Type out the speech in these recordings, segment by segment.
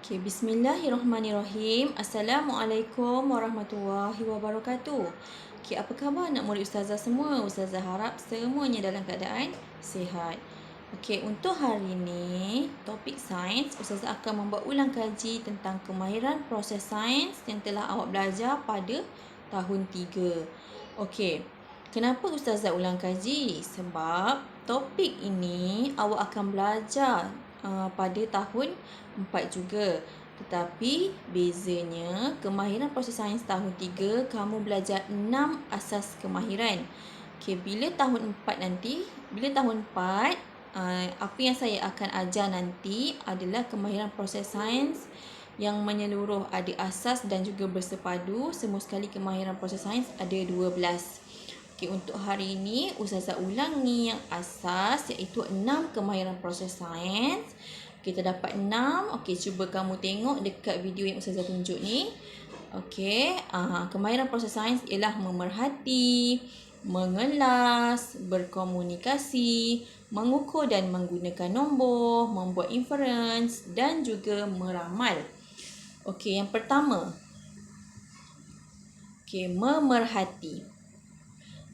Bismillahirrahmanirrahim. Assalamualaikum warahmatullahi wabarakatuh. Apa khabar anak murid Ustazah semua? Ustazah harap semuanya dalam keadaan sihat. Untuk hari ini, topik sains, Ustazah akan membuat ulang kaji tentang kemahiran proses sains yang telah awak belajar pada tahun 3. Kenapa Ustazah ulang kaji? Sebab topik ini awak akan belajar pada tahun 4 juga. Tetapi bezanya kemahiran proses sains tahun 3 kamu belajar 6 asas kemahiran. Bila tahun 4 nanti, apa yang saya akan ajar nanti adalah kemahiran proses sains yang menyeluruh, ada asas dan juga bersepadu. Semua sekali kemahiran proses sains ada 12. Untuk hari ini Ustazah ulangi yang asas, iaitu 6 kemahiran proses sains. Kita dapat 6. Cuba kamu tengok dekat video yang Ustazah tunjuk ni. Kemahiran proses sains ialah memerhati, mengelas, berkomunikasi, mengukur dan menggunakan nombor, membuat inference dan juga meramal. Yang pertama, memerhati.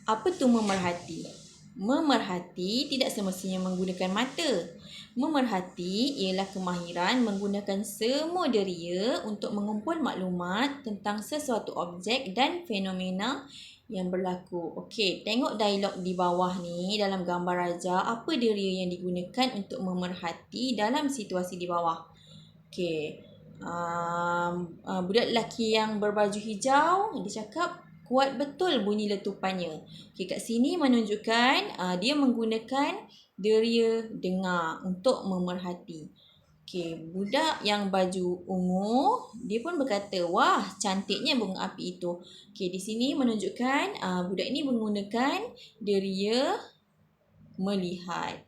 Apa tu memerhati? Memerhati tidak semestinya menggunakan mata. Memerhati ialah kemahiran menggunakan semua deria untuk mengumpul maklumat tentang sesuatu objek dan fenomena yang berlaku. Tengok dialog di bawah ni dalam gambar raja. Apa deria yang digunakan untuk memerhati dalam situasi di bawah? Budak lelaki yang berbaju hijau, dia cakap kuat betul bunyi letupannya. Kat sini menunjukkan dia menggunakan deria dengar untuk memerhati. Budak yang baju ungu, dia pun berkata, wah cantiknya bunga api itu. Di sini menunjukkan budak ini menggunakan deria melihat.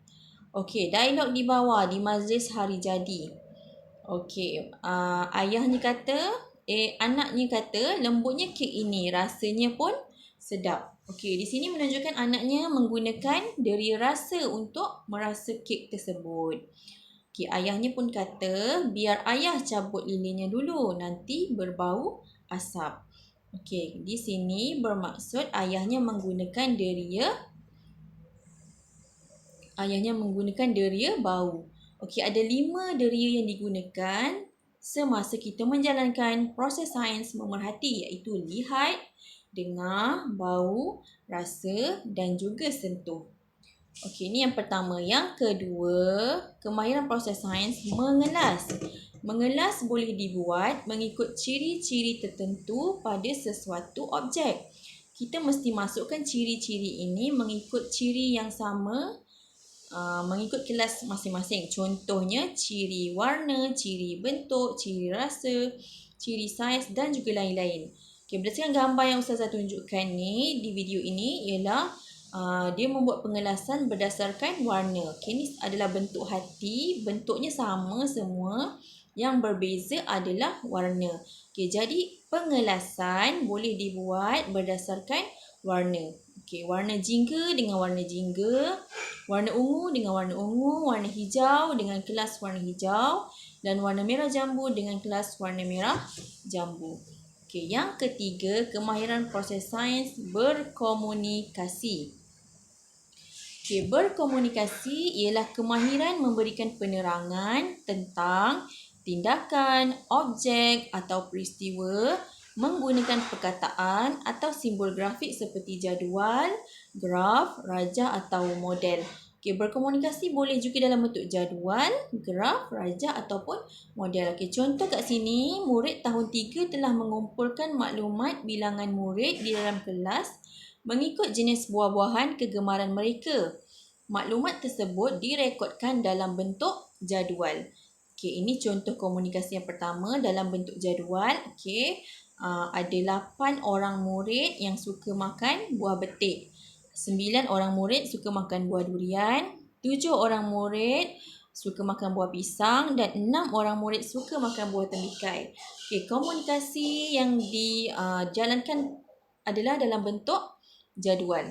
Dialog di bawah di majlis hari jadi. Anaknya kata lembutnya kek ini, rasanya pun sedap. Di sini menunjukkan anaknya menggunakan deria rasa untuk merasa kek tersebut. Ayahnya pun kata biar ayah cabut lilinnya dulu, nanti berbau asap. Di sini bermaksud ayahnya menggunakan deria bau. Ada 5 deria yang digunakan semasa kita menjalankan proses sains memerhati, iaitu lihat, dengar, bau, rasa dan juga sentuh. Ini yang pertama. Yang kedua, kemahiran proses sains mengelas. Mengelas boleh dibuat mengikut ciri-ciri tertentu pada sesuatu objek. Kita mesti masukkan ciri-ciri ini mengikut ciri yang sama, mengikut kelas masing-masing. Contohnya ciri warna, ciri bentuk, ciri rasa, ciri saiz dan juga lain-lain. Berdasarkan gambar yang Ustazah tunjukkan ni di video ini ialah dia membuat pengelasan berdasarkan warna. Ni adalah bentuk hati, bentuknya sama semua, yang berbeza adalah warna. Jadi pengelasan boleh dibuat berdasarkan warna. Warna jingga dengan warna jingga, warna ungu dengan warna ungu, warna hijau dengan kelas warna hijau dan warna merah jambu dengan kelas warna merah jambu. Yang ketiga, kemahiran proses sains berkomunikasi. Berkomunikasi ialah kemahiran memberikan penerangan tentang tindakan, objek atau peristiwa menggunakan perkataan atau simbol grafik seperti jadual, graf, rajah atau model. Berkomunikasi boleh juga dalam bentuk jadual, graf, rajah ataupun model. Contoh kat sini, murid tahun 3 telah mengumpulkan maklumat bilangan murid di dalam kelas mengikut jenis buah-buahan kegemaran mereka. Maklumat tersebut direkodkan dalam bentuk jadual. Ini contoh komunikasi yang pertama dalam bentuk jadual. Ada 8 orang murid yang suka makan buah betik. 9 orang murid suka makan buah durian. 7 orang murid suka makan buah pisang dan 6 orang murid suka makan buah tembikai. Komunikasi yang dijalankan adalah dalam bentuk jadual.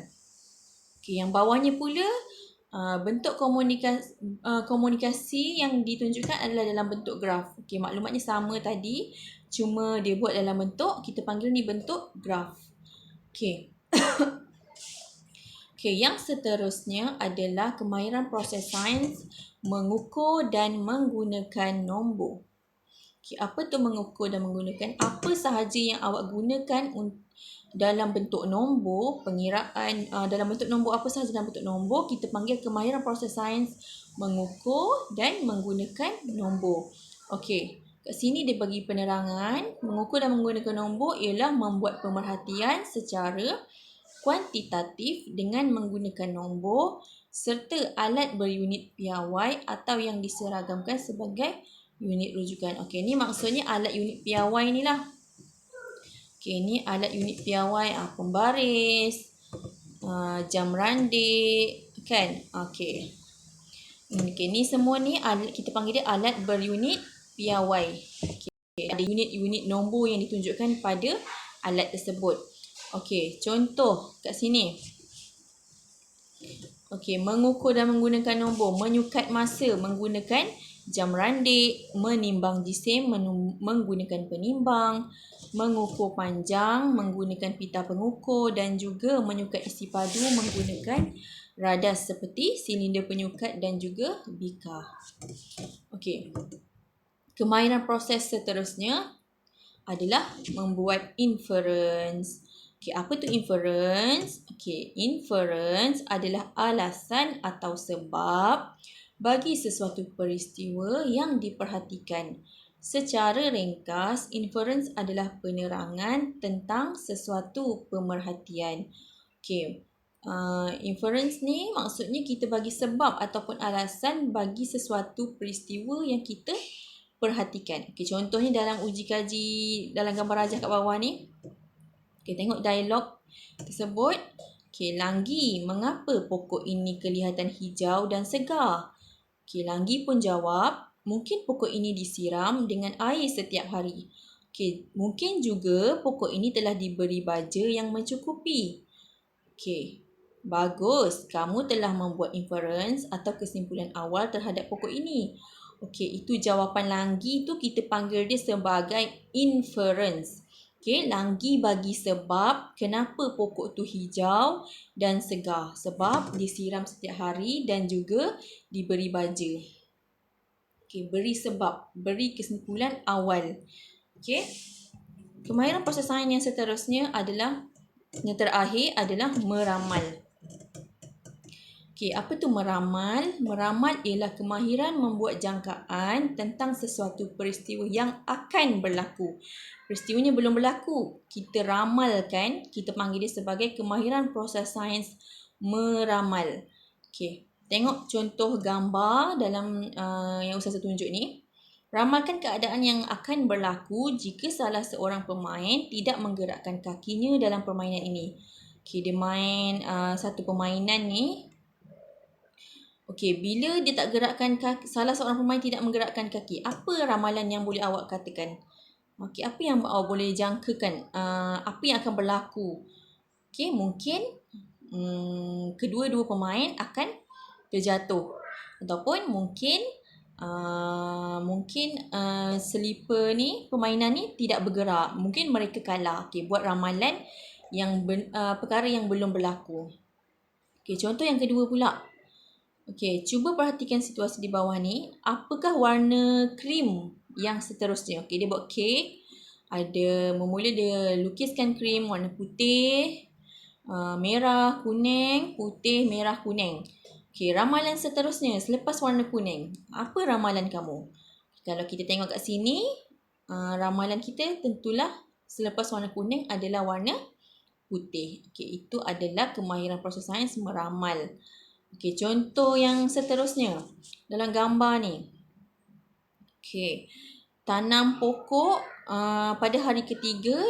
Yang bawahnya pula bentuk komunikasi yang ditunjukkan adalah dalam bentuk graf. Okey, maklumatnya sama tadi, cuma dia buat dalam bentuk, kita panggil ni bentuk graf. Okey. Okey, yang seterusnya adalah kemahiran proses sains mengukur dan menggunakan nombor. Okey, apa tu mengukur dan menggunakan? Apa sahaja yang awak gunakan dalam bentuk nombor, pengiraan dalam bentuk nombor, apa sahaja dalam bentuk nombor, kita panggil kemahiran proses sains mengukur dan menggunakan nombor. Okey, kat sini dia bagi penerangan, mengukur dan menggunakan nombor ialah membuat pemerhatian secara kuantitatif dengan menggunakan nombor serta alat berunit piawai atau yang diseragamkan sebagai unit rujukan. Okey, ni maksudnya alat unit piawai ni lah. Okey, ni alat unit piawai, pembaris, jam randik, kan? Okey. Okey, ni semua ni alat, kita panggil dia alat berunit piawai. Okey, ada unit-unit nombor yang ditunjukkan pada alat tersebut. Okey, contoh kat sini. Okey, mengukur dan menggunakan nombor, menyukat masa menggunakan jam randik, menimbang jisim menggunakan penimbang, mengukur panjang menggunakan pita pengukur dan juga menyukat isi padu menggunakan radas seperti silinder penyukat dan juga bika. Okey. Kemahiran proses seterusnya adalah membuat inference. Okey, apa tu inference? Okey, inference adalah alasan atau sebab bagi sesuatu peristiwa yang diperhatikan. Secara ringkas, inference adalah penerangan tentang sesuatu pemerhatian. Okey, inference ni maksudnya kita bagi sebab ataupun alasan bagi sesuatu peristiwa yang kita perhatikan. Okey, contohnya dalam uji kaji dalam gambar rajah kat bawah ni. Okey, tengok dialog tersebut. Okey, Langgi, mengapa pokok ini kelihatan hijau dan segar? Okey, Langgi pun jawab, mungkin pokok ini disiram dengan air setiap hari. Okey, mungkin juga pokok ini telah diberi baja yang mencukupi. Okey, bagus. Kamu telah membuat inference atau kesimpulan awal terhadap pokok ini. Okey, itu jawapan Langgi tu kita panggil dia sebagai inference. Okey, Langgi bagi sebab kenapa pokok tu hijau dan segar. Sebab disiram setiap hari dan juga diberi baja. Okey, beri sebab, beri kesimpulan awal. Okey. Kemahiran proses sains yang seterusnya adalah, yang terakhir adalah meramal. Okey, apa tu meramal? Meramal ialah kemahiran membuat jangkaan tentang sesuatu peristiwa yang akan berlaku. Peristiwanya belum berlaku, kita ramalkan, kita panggil dia sebagai kemahiran proses sains meramal. Okey, tengok contoh gambar dalam yang Ustazah tunjuk ni. Ramalkan keadaan yang akan berlaku jika salah seorang pemain tidak menggerakkan kakinya dalam permainan ini. Okey, dia main satu permainan ni. Okey, bila dia tak gerakkan kaki, salah seorang pemain tidak menggerakkan kaki, apa ramalan yang boleh awak katakan? Okey, apa yang awak boleh jangkakan? Apa yang akan berlaku? Okey, mungkin kedua-dua pemain akan terjatuh. Ataupun mungkin selipar ni, permainan ni tidak bergerak. Mungkin mereka kalah. Okey, buat ramalan yang perkara yang belum berlaku. Okey, contoh yang kedua pula. Okey, cuba perhatikan situasi di bawah ni. Apakah warna krim yang seterusnya? Okey, dia buat kek. Memula dia lukiskan krim warna putih, merah, kuning, putih, merah, kuning. Okey, ramalan seterusnya selepas warna kuning. Apa ramalan kamu? Kalau kita tengok kat sini, ramalan kita tentulah selepas warna kuning adalah warna putih. Okey, itu adalah kemahiran proses sains meramal. Okey, contoh yang seterusnya dalam gambar ni. Okey, tanam pokok pada hari ketiga,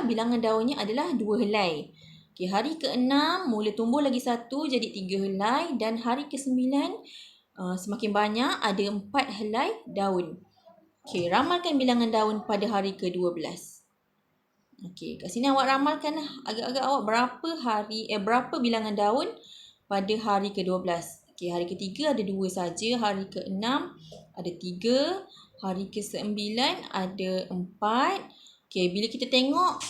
bilangan daunnya adalah 2 helai. Okey, hari ke-6 mula tumbuh lagi 1 jadi 3 helai dan hari ke-9 semakin banyak, ada 4 helai daun. Okey, ramalkan bilangan daun pada hari ke-12. Okey, kat sini awak ramalkan lah agak-agak awak berapa bilangan daun pada hari ke-12. Okey, hari ke-3 ada 2 saja, hari ke-6 ada 3, hari ke-9 ada 4. Okey, bila kita tengok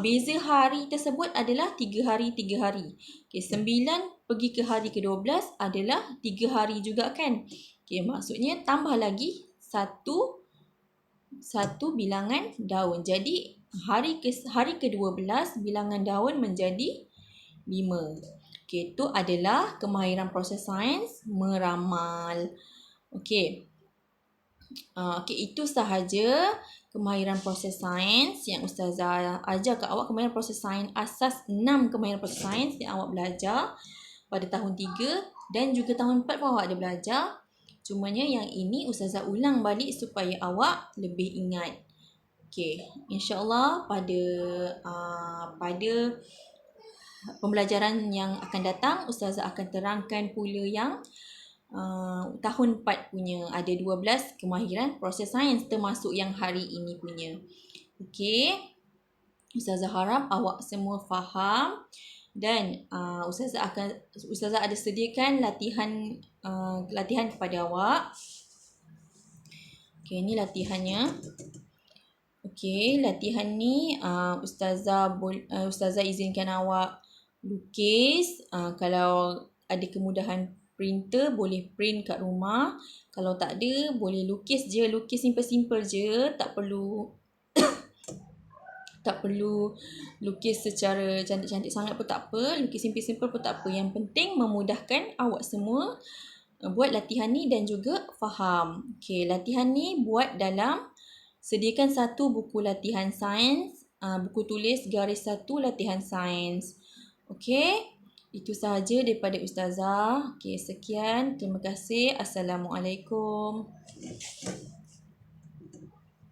beza hari tersebut adalah 3 hari 3 hari. Okey, 9 pergi ke hari ke-12 adalah 3 hari juga kan. Okey, maksudnya tambah lagi satu bilangan daun. Jadi hari ke-12 bilangan daun menjadi 5. Okey, itu adalah kemahiran proses sains meramal. Okey. Okey, itu sahaja kemahiran proses sains yang Ustazah ajar kat awak. Kemahiran proses sains asas 6 kemahiran proses sains yang awak belajar pada tahun 3 dan juga tahun 4 pun awak ada belajar. Cumanya yang ini Ustazah ulang balik supaya awak lebih ingat. Okey, insya-Allah pada pembelajaran yang akan datang Ustazah akan terangkan pula yang tahun 4 punya. Ada 12 kemahiran proses sains termasuk yang hari ini punya. Okey. Ustazah harap awak semua faham dan Ustazah ada sediakan latihan kepada awak. Okey, ini latihannya. Okey, latihan ni Ustazah izinkan awak lukis. Kalau ada kemudahan printer boleh print kat rumah. Kalau tak ada boleh lukis je, lukis simple-simple je, tak perlu lukis secara cantik-cantik sangat pun tak apa, lukis simple-simple pun tak apa. Yang penting memudahkan awak semua buat latihan ni dan juga faham. Okey, latihan ni buat sediakan satu buku latihan sains, buku tulis garis 1 latihan sains. Okey. Itu sahaja daripada Ustazah. Okey, sekian. Terima kasih. Assalamualaikum.